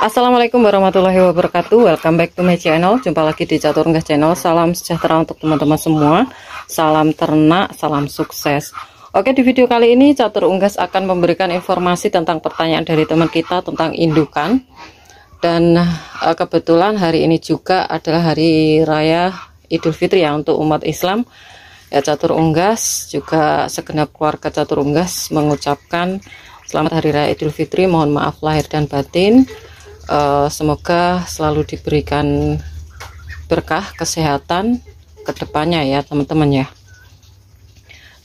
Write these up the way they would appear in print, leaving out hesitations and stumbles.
Assalamualaikum warahmatullahi wabarakatuh. Welcome back to my channel. Jumpa lagi di Catur Unggas Channel. Salam sejahtera untuk teman-teman semua. Salam ternak, salam sukses. Oke, di video kali ini Catur Unggas akan memberikan informasi tentang pertanyaan dari teman kita tentang indukan. Dan kebetulan hari ini juga adalah hari raya Idul Fitri ya untuk umat Islam. Ya, Catur Unggas juga segenap keluarga Catur Unggas mengucapkan selamat hari raya Idul Fitri. Mohon maaf lahir dan batin. Semoga selalu diberikan berkah kesehatan ke depannya ya teman-teman ya.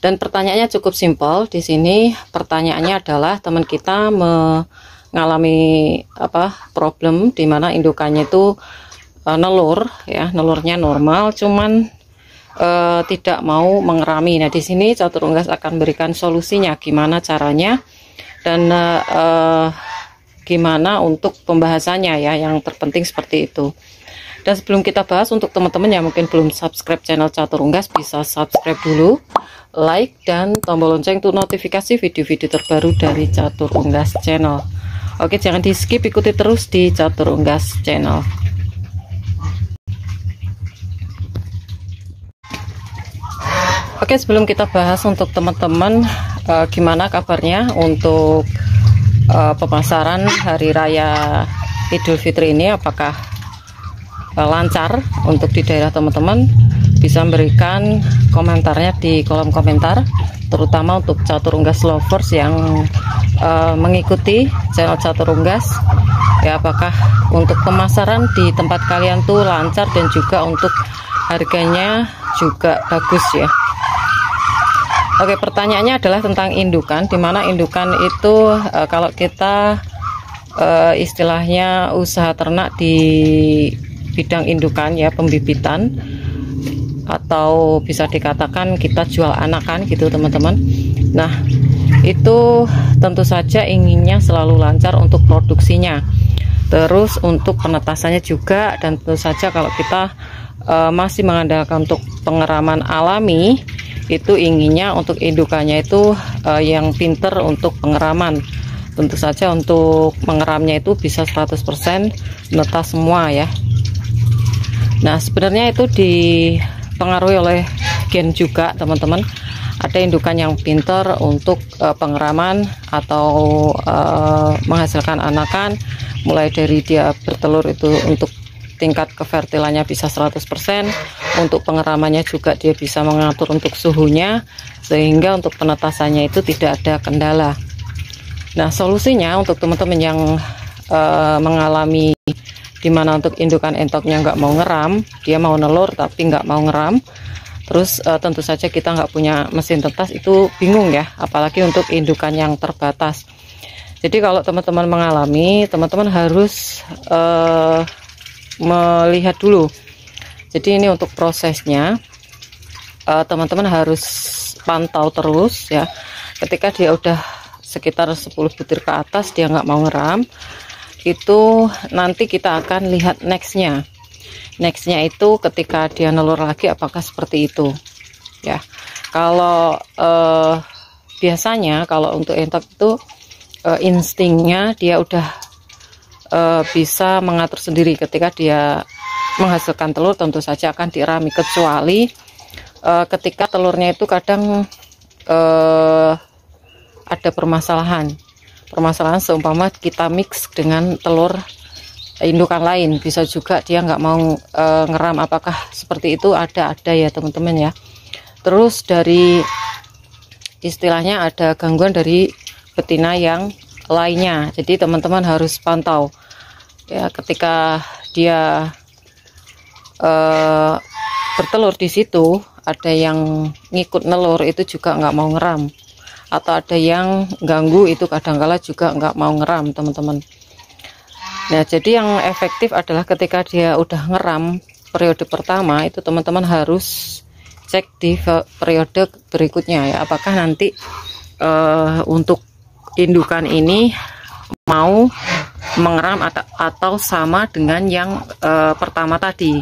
Dan pertanyaannya cukup simpel. Di sini pertanyaannya adalah teman kita mengalami problem di mana indukannya itu nelur ya, nelurnya normal cuman tidak mau mengerami. Nah, di sini Catur Unggas akan berikan solusinya gimana caranya dan gimana untuk pembahasannya ya, yang terpenting seperti itu. Dan sebelum kita bahas, untuk teman-teman yang mungkin belum subscribe channel Catur Unggas, bisa subscribe dulu, like dan tombol lonceng untuk notifikasi video-video terbaru dari Catur Unggas Channel. Oke, jangan di skip, ikuti terus di Catur Unggas Channel. Oke, sebelum kita bahas untuk teman-teman gimana kabarnya untuk pemasaran hari raya Idul Fitri ini, apakah lancar untuk di daerah teman-teman, bisa memberikan komentarnya di kolom komentar, terutama untuk Catur Unggas lovers yang mengikuti channel Catur Unggas ya, apakah untuk pemasaran di tempat kalian tuh lancar dan juga untuk harganya juga bagus ya. Oke, pertanyaannya adalah tentang indukan, dimana indukan itu kalau kita istilahnya usaha ternak di bidang indukan ya, pembibitan, atau bisa dikatakan kita jual anakan gitu teman-teman. Nah, itu tentu saja inginnya selalu lancar untuk produksinya, terus untuk penetasannya juga, dan tentu saja kalau kita masih mengandalkan untuk pengeraman alami, itu inginnya untuk indukannya itu yang pinter untuk pengeraman. Tentu saja untuk mengeramnya itu bisa 100% netas semua ya. Nah, sebenarnya itu dipengaruhi oleh gen juga teman-teman. Ada indukan yang pinter untuk pengeraman atau menghasilkan anakan, mulai dari dia bertelur itu untuk tingkat kefertilannya bisa 100%, untuk pengeramannya juga dia bisa mengatur untuk suhunya, sehingga untuk penetasannya itu tidak ada kendala. Nah, solusinya untuk teman-teman yang mengalami dimana untuk indukan entoknya nggak mau ngeram, dia mau nelur tapi nggak mau ngeram, terus tentu saja kita nggak punya mesin tetas, itu bingung ya, apalagi untuk indukan yang terbatas. Jadi kalau teman-teman mengalami, teman-teman harus melihat dulu. Jadi ini untuk prosesnya teman-teman harus pantau terus ya. Ketika dia udah sekitar 10 butir ke atas dia nggak mau ngeram, itu nanti kita akan lihat nextnya itu ketika dia nelur lagi apakah seperti itu ya. Kalau biasanya kalau untuk entok itu instingnya dia udah bisa mengatur sendiri. Ketika dia menghasilkan telur tentu saja akan dirami, kecuali ketika telurnya itu kadang ada permasalahan seumpama kita mix dengan telur indukan lain, bisa juga dia nggak mau ngeram. Apakah seperti itu? Ada ya teman-teman ya. Terus dari istilahnya ada gangguan dari betina yang lainnya, jadi teman-teman harus pantau ya. Ketika dia bertelur di situ, ada yang ngikut nelur itu juga nggak mau ngeram, atau ada yang ganggu itu kadangkala juga nggak mau ngeram teman-teman. Nah, jadi yang efektif adalah ketika dia udah ngeram periode pertama itu teman-teman harus cek di periode berikutnya ya, apakah nanti untuk indukan ini mau mengeram atau sama dengan yang pertama tadi.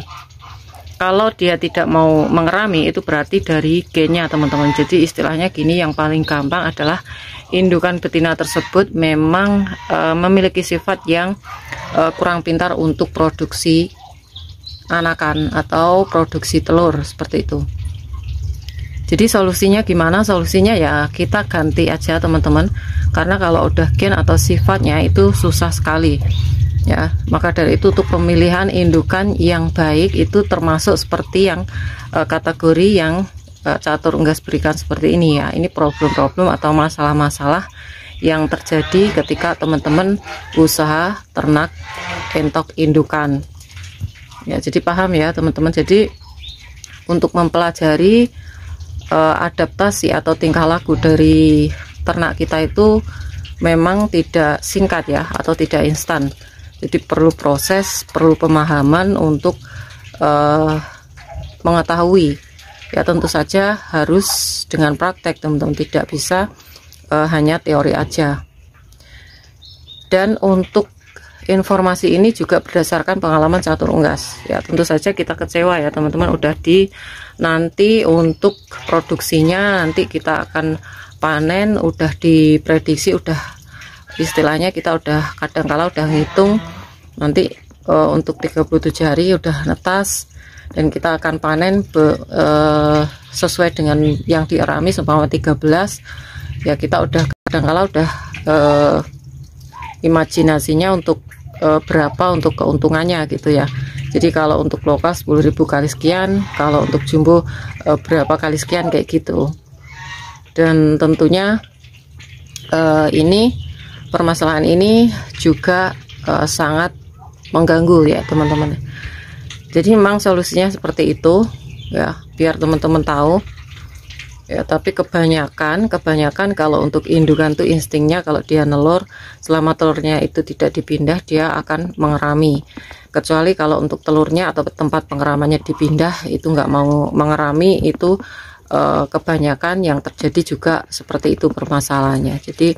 Kalau dia tidak mau mengerami, itu berarti dari gennya teman-teman. Jadi istilahnya gini, yang paling gampang adalah indukan betina tersebut memang memiliki sifat yang kurang pintar untuk produksi anakan atau produksi telur seperti itu. Jadi solusinya gimana? Solusinya ya kita ganti aja teman-teman, karena kalau udah gen atau sifatnya itu susah sekali ya. Maka dari itu untuk pemilihan indukan yang baik itu termasuk seperti yang kategori yang Catur Unggas berikan seperti ini ya. Ini problem-problem atau masalah-masalah yang terjadi ketika teman-teman usaha ternak entok indukan ya. Jadi paham ya teman-teman. Jadi untuk mempelajari adaptasi atau tingkah laku dari ternak kita itu memang tidak singkat ya, atau tidak instan. Jadi perlu proses, perlu pemahaman untuk mengetahui ya. Tentu saja harus dengan praktek teman-teman, tidak bisa hanya teori aja. Dan untuk informasi ini juga berdasarkan pengalaman Catur Unggas ya. Tentu saja kita kecewa ya teman-teman, udah nanti untuk produksinya nanti kita akan panen, udah diprediksi, udah istilahnya kita udah kadang-kala udah ngitung nanti untuk 37 hari udah netas dan kita akan panen sesuai dengan yang diarami seumpama 13 ya. Kita udah kadang-kala udah imajinasinya untuk berapa untuk keuntungannya gitu ya. Jadi kalau untuk lokal 10.000 kali sekian, kalau untuk jumbo berapa kali sekian kayak gitu. Dan tentunya ini permasalahan ini juga sangat mengganggu ya teman-teman. Jadi memang solusinya seperti itu ya, biar teman-teman tahu ya. Tapi kebanyakan kalau untuk indukan tuh instingnya kalau dia nelur, selama telurnya itu tidak dipindah dia akan mengerami. Kecuali kalau untuk telurnya atau tempat pengeramannya dipindah, itu nggak mau mengerami, itu kebanyakan yang terjadi juga seperti itu permasalahannya. Jadi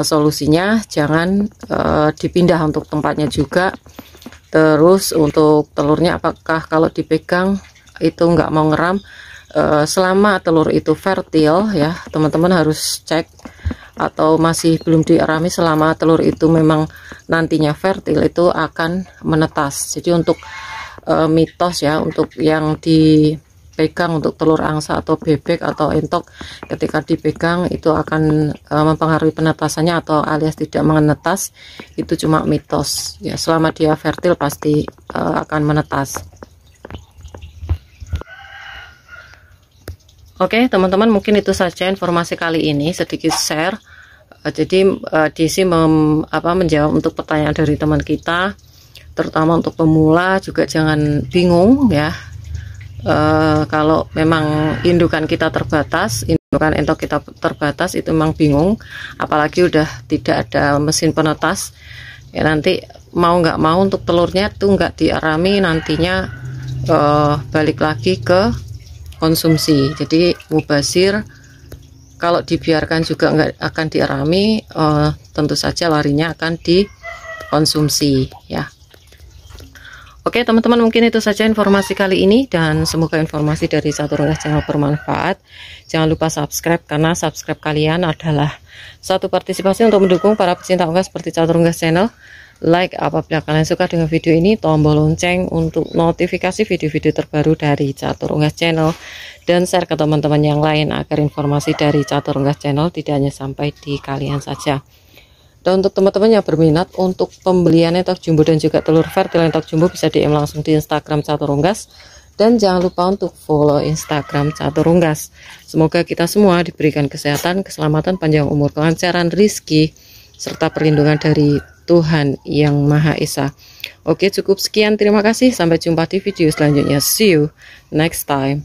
solusinya jangan dipindah untuk tempatnya juga. Terus untuk telurnya, apakah kalau dipegang itu nggak mau ngeram, selama telur itu fertil ya teman-teman harus cek, atau masih belum diarami, selama telur itu memang nantinya fertil itu akan menetas. Jadi untuk mitos ya, untuk yang dipegang untuk telur angsa atau bebek atau entok, ketika dipegang itu akan mempengaruhi penetasannya atau alias tidak menetas, itu cuma mitos ya. Selama dia fertil pasti akan menetas. Oke teman-teman, mungkin itu saja informasi kali ini, sedikit share. Jadi Desi menjawab untuk pertanyaan dari teman kita, terutama untuk pemula juga jangan bingung ya. Kalau memang indukan kita terbatas, indukan entok kita terbatas, itu memang bingung, apalagi udah tidak ada mesin penetas ya. Nanti mau nggak mau untuk telurnya tuh nggak diarami, nantinya balik lagi ke konsumsi. Jadi mubazir, kalau dibiarkan juga nggak akan diarami, tentu saja larinya akan dikonsumsi ya. Oke teman-teman, mungkin itu saja informasi kali ini, dan semoga informasi dari Catur Unggas Channel bermanfaat. Jangan lupa subscribe, karena subscribe kalian adalah satu partisipasi untuk mendukung para pecinta unggas seperti Catur Unggas Channel. Like apabila kalian suka dengan video ini, tombol lonceng untuk notifikasi video-video terbaru dari Catur Unggas Channel, dan share ke teman-teman yang lain agar informasi dari Catur Unggas Channel tidak hanya sampai di kalian saja. Dan untuk teman-teman yang berminat untuk pembelian entok jumbo dan juga telur fertil entok jumbo, bisa DM langsung di Instagram Catur Unggas, dan jangan lupa untuk follow Instagram Catur Unggas. Semoga kita semua diberikan kesehatan, keselamatan, panjang umur, kelancaran rezeki, serta perlindungan dari Tuhan Yang Maha Esa. Oke, cukup sekian, terima kasih, sampai jumpa di video selanjutnya. See you next time.